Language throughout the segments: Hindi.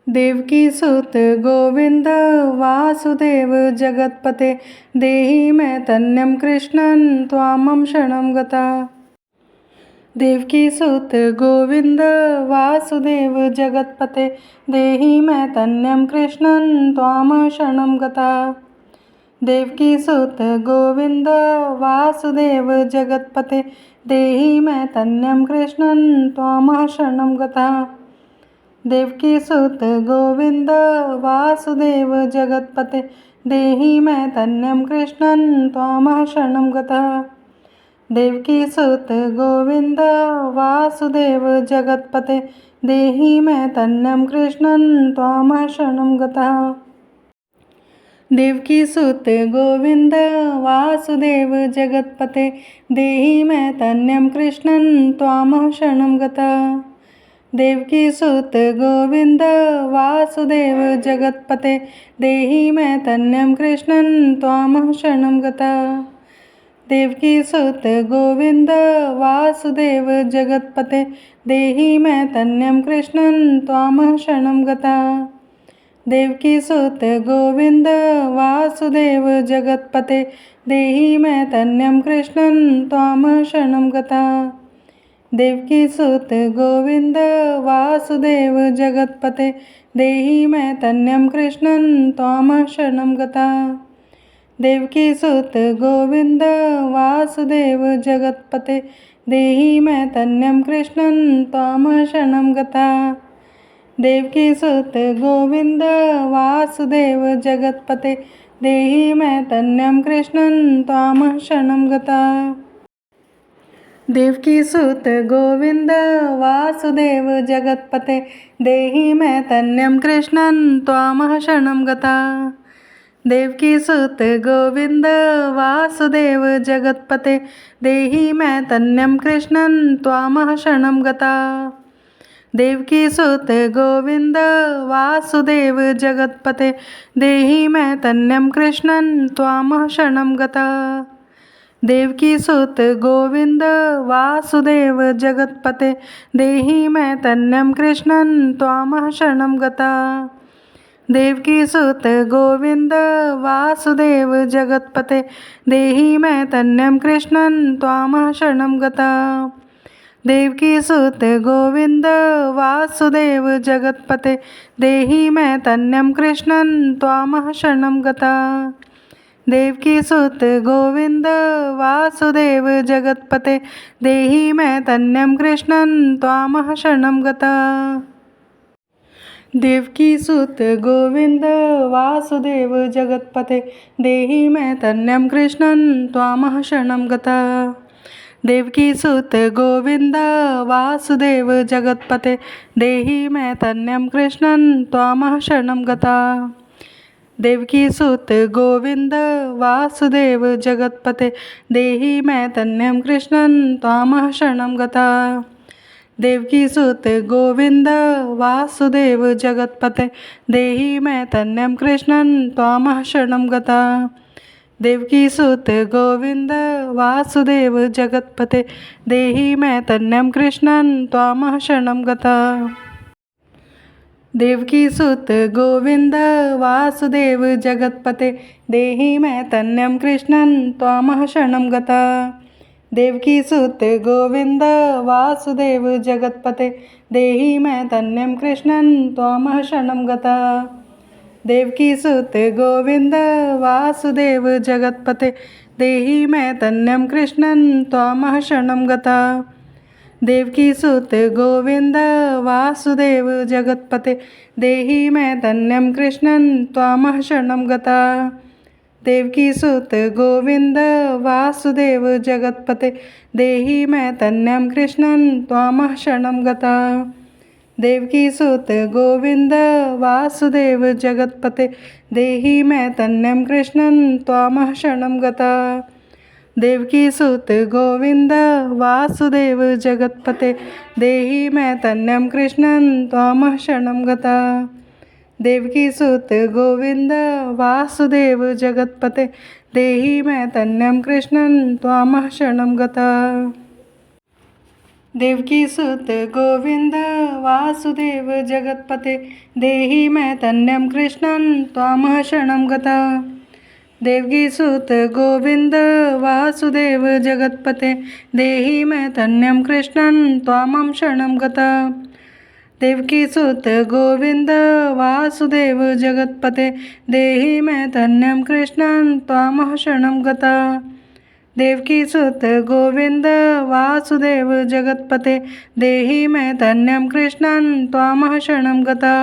देवकी सुत गोविंद वासुदेव जगत्पते देहि मैं तन्यं कृष्णं त्वामं शरणं गता। देवकी सुत गोविंद वासुदेव जगत्पते देहि मैं तन्यं कृष्णं त्वामं शरणं गता। देवकी सुत गोविंद वासुदेव जगत्पते देहि मैं तन्यं कृष्णं त्वामं शरणं गता। देवकी सुत गोविंद वासुदेव जगत्पते देहि मैं तन्यं कृष्णं त्वामं शरणं गता। देवकी सुत गोविंद वासुदेव जगत्पते देहि मैं तन्यं कृष्णं त्वामं शरणं गता। देवकी सुत गोविंद वासुदेव जगत्पते देहि मैं तन्यं कृष्णं त्वामं शरणं गता। देवकी सुत गोविंद वासुदेव जगत्पते देहि मैं तन्यं कृष्णं त्वामं शरणं गता। देवकी सुत गोविंद वासुदेव जगत्पते देहि मैं तन्यं कृष्णं त्वामं शरणं गता। देवकी सुत गोविंद वासुदेव जगत्पते देहि मैं तन्यं कृष्णं त्वामं शरणं गता। देवकी सुत गोविंद वासुदेव जगत्पते देहि मैं तन्यं कृष्णं त्वामं शरणं गता। देवकी सुत गोविंद वासुदेव जगत्पते देहि मैं तन्यं कृष्णं त्वामं शरणं गता। देवकी सुत गोविंद वासुदेव जगत्पते देहि मैं तन्यं कृष्णं त्वामं शरणं गता। देवकी सुत गोविंद वासुदेव जगत्पते देहि मैं तन्यं कृष्णं त्वामं शरणं गता। देवकी सुत गोविंद वासुदेव जगत्पते देहि मैं तन्यं कृष्णं त्वामं शरणं गता। देवकी सुत गोविंद वासुदेव जगत्पते देहि मैं तन्यं कृष्णं त्वामं शरणं गता। देवकी सुत गोविंद वासुदेव जगत्पते देहि मैं तन्यं कृष्णं त्वामं शरणं गता। देवकी सुत गोविंद वासुदेव जगत्पते देहि मैं तन्यं कृष्णं त्वामं शरणं गता। देवकी सुत गोविंद वासुदेव जगत्पते देहि मैं तन्यं कृष्णं त्वामं शरणं गता। देवकी सुत गोविंद वासुदेव जगत्पते देहि मैं तन्यं कृष्णं त्वामं शरणं गता। देवकी सुत गोविंद वासुदेव जगत्पते देहि मैं तन्यं कृष्णं त्वामं शरणं गता। देवकी सुत गोविंद वासुदेव जगत्पते देहि मैं तन्यं कृष्णं त्वामं शरणं गता। देवकी सुत गोविंद वासुदेव जगत्पते देहि मैं तन्यं कृष्णं त्वामं शरणं गता। देवकी सुत गोविंद वासुदेव जगत्पते देहि मैं तन्यं कृष्णं त्वामं शरणं गता। देवकी सुत गोविंद वासुदेव जगत्पते देहि मैं तन्यं कृष्णं त्वामं शरणं गता। देवकी सुत गोविंद वासुदेव जगत्पते देहि मैं तन्यं कृष्णं त्वामं शरणं गता। देवकी सुत गोविंद वासुदेव जगत्पते देहि मैं तन्यं कृष्णं त्वामं शरणं गता। देवकी सुत गोविंद वासुदेव जगत्पते देहि मैं तन्यं कृष्णं त्वामं शरणं गता। देवकी सुत गोविंद वासुदेव जगत्पते देहि मैं तन्यं कृष्णं त्वामं शरणं गता। देवकी सुत गोविंद वासुदेव जगत्पते देहि मैं तन्यं कृष्णं त्वामं शरणं गता। देवकी सुत गोविंद वासुदेव जगत्पते देहि मैं तन्यं कृष्णं त्वामं शरणं गता। देवकी सुत गोविंद वासुदेव जगत्पते देहि मैं तन्यं कृष्णं त्वामं शरणं गता। देवकी सुत गोविंद वासुदेव जगत्पते देहि मैं तन्यं कृष्णं त्वामं शरणं गता। देवकी सुत गोविंद वासुदेव जगत्पते देहि मैं तन्यं कृष्णं त्वामः शरणं गता। देवकी सुत गोविंद वासुदेव जगत्पते देहि मैं तन्यं कृष्णं त्वामं शरणं गता। देवकी सुत गोविंद वासुदेव जगत्पते देहि मैं तन्यं कृष्णं त्वामः शरणं गता। देवकी सुत गोविंद वासुदेव जगत्पते देहि मैं तन्यं कृष्णं त्वामः शरणं गता।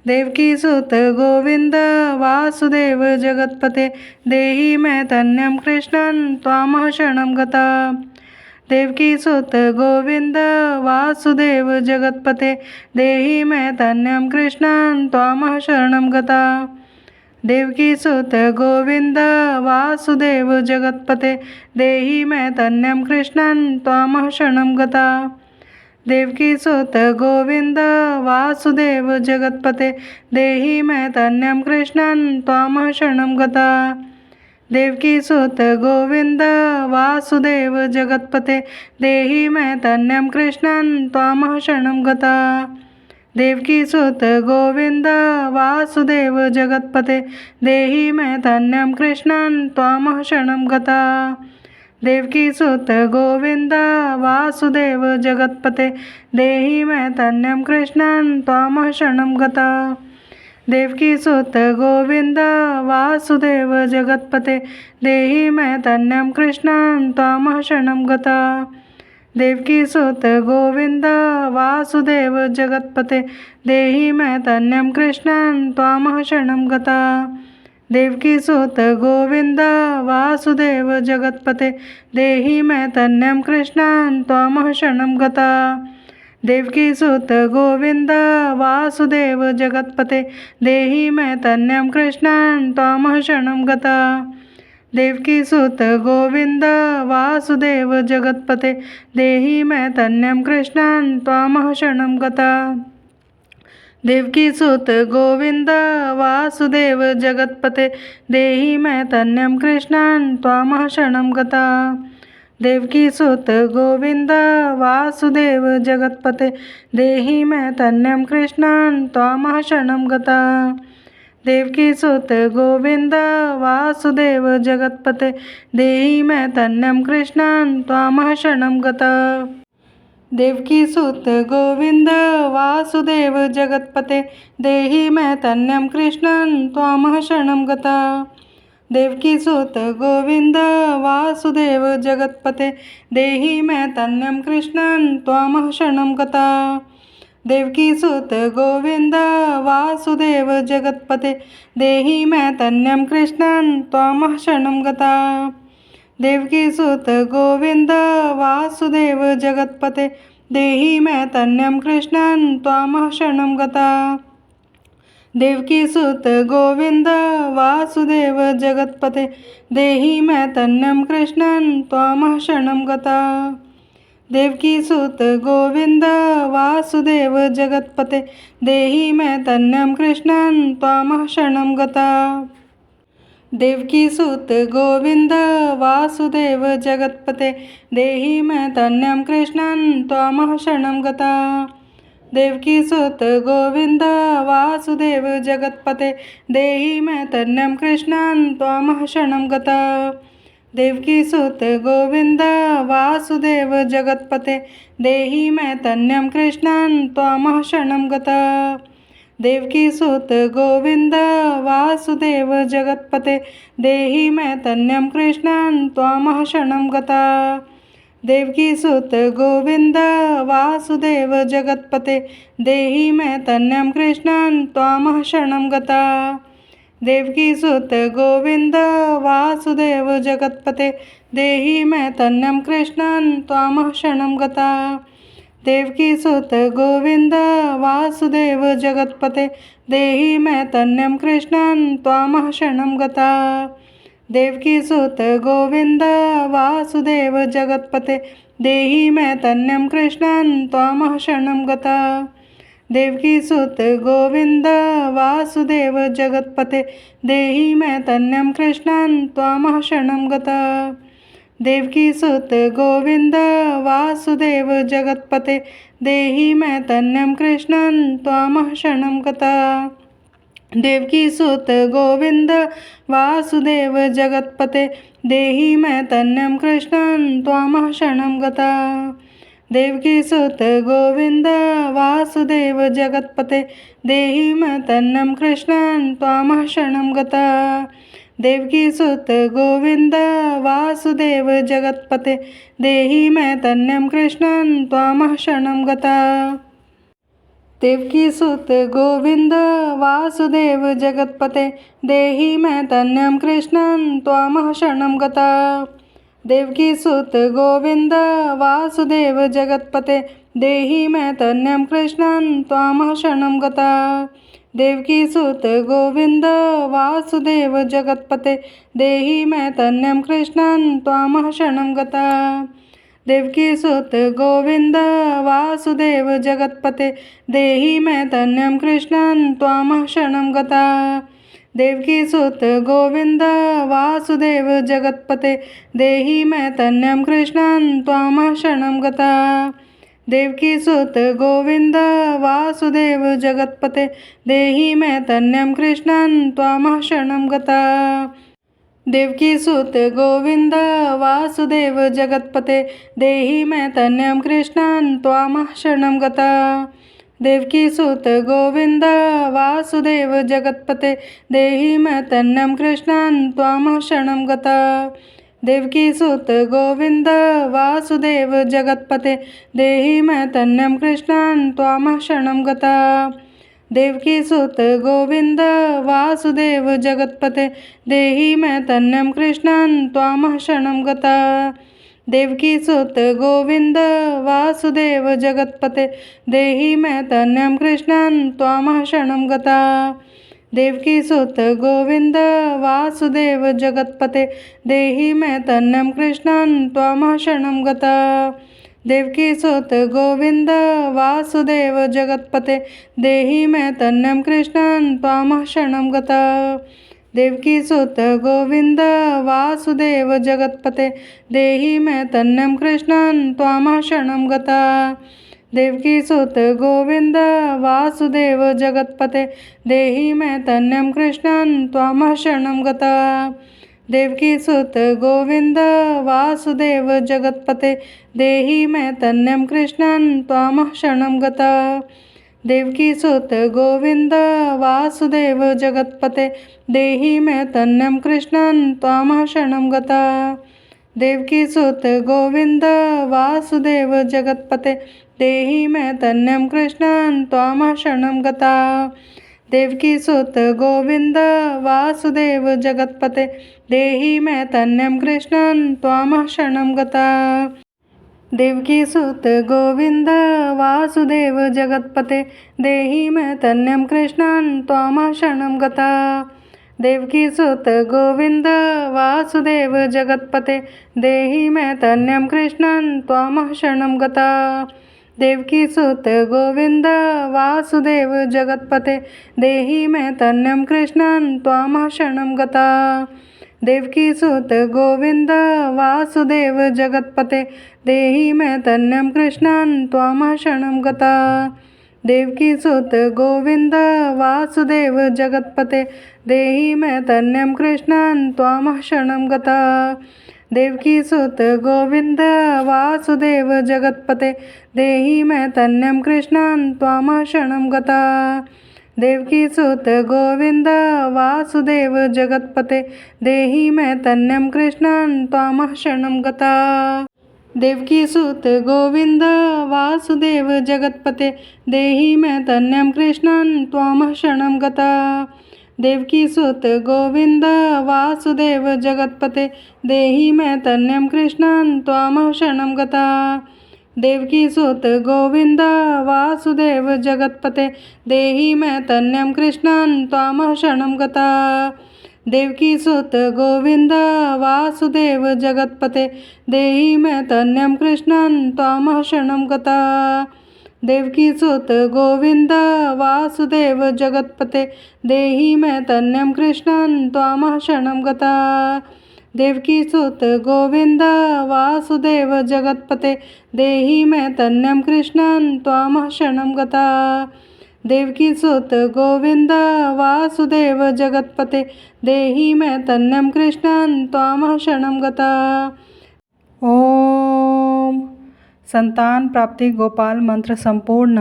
देवकी सुत गोविंद वासुदेव जगत्पते देहि मैं तन्यं कृष्णं त्वामः शरणं गता। देवकी सुत गोविंद वासुदेव जगत्पते देहि मैं तन्यं कृष्णं त्वामः शरणं गता। देवकी सुत गोविंद वासुदेव जगत्पते देहि मैं तन्यं कृष्णं त्वामः शरणं गता। देवकी सुत गोविंद वासुदेव जगत्पते देहि मैं तन्यं कृष्णं त्वामः शरणं गता। देवकी सुत गोविंद वासुदेव जगत्पते देहि मैं तन्यं कृष्णं त्वामः शरणं गता। देवकी सुत गोविंद वासुदेव जगत्पते देहि मैं तन्यं कृष्णं त्वामः शरणं गता। देवकी सुत गोविंद वासुदेव जगत्पते देहि मैं तन्यं कृष्णं त्वामः शरणं गता। देवकी सुत गोविंद वासुदेव जगत्पते देहि मैं तन्यं कृष्णं त्वामः शरणं गता। देवकी सुत गोविंद वासुदेव जगत्पते देहि मैं तन्यं कृष्णं त्वामः शरणं गता। देवकी सुत गोविंद वासुदेव जगत्पते देहि मैं तन्यं कृष्णं त्वामः शरणं गता। देवकी सुत गोविंद वासुदेव जगत्पते देहि मैं तन्यं कृष्णं त्वामः शरणं गता। देवकी सुत गोविंद वासुदेव जगत्पते देहि मैं तन्यं कृष्णं त्वामः शरणं गता। देवकी सुत गोविंद वासुदेव जगत्पते देहि मैं तन्यं कृष्णं त्वामः शरणं गता। देवकी सुत गोविंद वासुदेव जगत्पते देहि मैं तन्यं कृष्णं त्वामः शरणं गता। देवकी सुत गोविंद वासुदेव जगत्पते देहि मैं तन्यं कृष्णं त्वामः शरणं गता। देवकी सुत गोविंद वासुदेव जगत्पते देहि मैं तन्यं कृष्णं त्वामः शरणं गता। देवकी सुत गोविंद वासुदेव जगत्पते देहि मैं तन्यं कृष्णं त्वामः शरणं गता। देवकी सुत गोविंद वासुदेव जगत्पते देहि मैं तन्यं कृष्णं त्वामः शरणं गता। देवकी सुत गोविंद वासुदेव जगत्पते देहि मैं तन्यं कृष्णं त्वामः शरणं गता। देवकी सुत गोविंद वासुदेव जगत्पते देहि मैं तन्यं कृष्णं त्वामः शरणं गता। देवकी सुत गोविंद वासुदेव जगत्पते देहि मैं तन्यं कृष्णं त्वामः शरणं गता। देवकी सुत गोविंद वासुदेव जगत्पते देहि मैं तन्यं कृष्णं त्वामः शरणं गता। देवकी सुत गोविंद वासुदेव जगत्पते देहि मैं तन्यं कृष्णं त्वामः शरणं गता। देवकी सुत गोविंद वासुदेव जगत्पते देहि मैं तन्यं कृष्णं त्वामः शरणं गता। देवकी सुत गोविंद वासुदेव जगत्पते देहि मैं तन्यं कृष्णं त्वामः शरणं गता। देवकी सुत गोविंद वासुदेव जगत्पते देहि मैं तन्यं कृष्णं त्वामः शरणं गता। देवकी सुत गोविंद वासुदेव जगत्पते देहि मैं तन्यं कृष्णं त्वामः शरणं गता। देवकी सुत गोविंद वासुदेव जगत्पते देहि मैं तन्यं कृष्णं त्वामः शरणं गता। देवकी सुत गोविंद वासुदेव जगत्पते देहि मैं तन्यं कृष्णं त्वामः शरणं गता। देवकी सुत गोविंद वासुदेव जगत्पते देहि मैं तन्यं कृष्णं त्वामः शरणं गता। देवकी सुत गोविंद वासुदेव जगत्पते देहि मैं तन्यं कृष्णं त्वामः शरणं गता। देवकी सुत गोविंद वासुदेव जगत्पते देहि मैं तन्यं कृष्णं त्वामः शरणं गता। देवकी सुत गोविंद वासुदेव जगत्पते देहि मैं तन्यं कृष्णं त्वामः शरणं गता। देवकी सुत गोविंद वासुदेव जगत्पते देहि मैं तन्यं कृष्णं त्वामः शरणं गता। देवकी सुत गोविंद वासुदेव जगत्पते देहि मैं तन्यं कृष्णं त्वामः शरणं गता। देवकी सुत गोविंद वासुदेव जगत्पते देहि मैं तन्यं कृष्णं त्वामः शरणं गता। देवकी सुत गोविंद वासुदेव जगत्पते देहि मैं तन्यं कृष्णं त्वामः शरणं गता। देवकी सुत गोविंद वासुदेव जगत्पते देहि मैं तन्यं कृष्णं त्वामः शरणं गता। देवकी सुत गोविंद वासुदेव जगत्पते देहि मैं तन्यं कृष्णं त्वामः शरणं गता। देवकी सुत गोविंद वासुदेव जगत्पते देहि मैं तन्यं कृष्णं त्वामः शरणं गता। देवकी सुत गोविंद वासुदेव जगत्पते देहि मैं तन्यं कृष्णं त्वामः शरणं गता। देवकी सुत गोविंद वासुदेव जगत्पते देहि मैं तन्यं कृष्णं त्वामः शरणं गता। देवकी सुत गोविंद वासुदेव जगत्पते देहि मैं तन्यं कृष्णं त्वामः शरणं गता। देवकी सुत गोविंद वासुदेव जगत्पते देहि मैं तन्यं कृष्णं त्वामः शरणं गता। देवकी सुत गोविंद वासुदेव जगत्पते देहि मैं तन्यं कृष्णं त्वामः शरणं गता। देवकी सुत गोविंद वासुदेव जगत्पते देहि मैं तन्यं कृष्णं त्वामः शरणं गता। देवकी सुत गोविंद वासुदेव जगत्पते देहि मैं तन्यं कृष्णं त्वामः शरणं गता। देवकी सुत गोविंद वासुदेव जगत्पते देहि मैं तन्यं कृष्णं त्वामः शरणं गता। देवकी सुत गोविंद वासुदेव जगत्पते देहि मैं तन्यं कृष्णं त्वामः शरणं गता। देवकी सुत गोविंद वासुदेव जगत्पते देहि मैं तन्यं कृष्णं त्वामः शरणं गता। देवकी सुत गोविंद वासुदेव जगत्पते देहि मैं तन्यं कृष्णं त्वामः शरणं गता। देवकी सुत गोविंद वासुदेव जगत्पते देहि मैं तन्यं कृष्णं त्वामः शरणं गता। देवकी सुत गोविंद वासुदेव जगत्पते देहि मैं तन्यं कृष्णं त्वामः शरणं गता। देवकी सुत गोविंद वासुदेव जगत्पते देहि मैं तन्यं कृष्णं त्वामः शरणं गता। देवकी सुत गोविंद वासुदेव जगत्पते देहि मैं तन्यं कृष्णं त्वामः शरणं गता। देवकी सुत गोविंद वासुदेव जगत्पते देहि मैं तन्यं कृष्णं त्वामः शरणं गता। देवकी सुत गोविंद वासुदेव जगत्पते देहि मैं तन्यं कृष्णं त्वामः शरणं गता। देवकी सुत गोविंद वासुदेव जगत्पते देहि मैं तन्यं कृष्णं त्वामः शरणं गता। देवकी सुत गोविंद वासुदेव जगत्पते देहि मैं तन्यं कृष्णं त्वामः शरणं गता। देवकी सुत गोविंद वासुदेव जगत्पते देहि मैं तन्यं कृष्णं त्वामः शरणं गता। देवकी सुत गोविंद वासुदेव जगत्पते देहि मैं तन्यं कृष्णं त्वामः शरणं गता। देवकी सुत गोविंद वासुदेव जगत्पते देहि मैं तन्यं कृष्णं त्वामः शरणं गता। देवकी सुत गोविंद वासुदेव जगत्पते देहि मैं तन्यं कृष्णं त्वामः शरणं गता। देवकी सुत गोविंद वासुदेव जगत्पते देहि मैं तन्यं कृष्णं त्वामः शरणं गता। देवकी सुत गोविंद वासुदेव जगत्पते देहि मैं तन्यं कृष्णं त्वामः शरणं गता। देवकीसुत गोविन्द वासुदेव जगत्पते देहि मे तन्यं कृष्णं त्वामः शरणं गता। देवकीसुत गोविन्द वासुदेव जगत्पते देहि मे तन्यं कृष्णं त्वामः शरणं गता। ओम। संतान प्राप्ति गोपाल मंत्र संपूर्ण।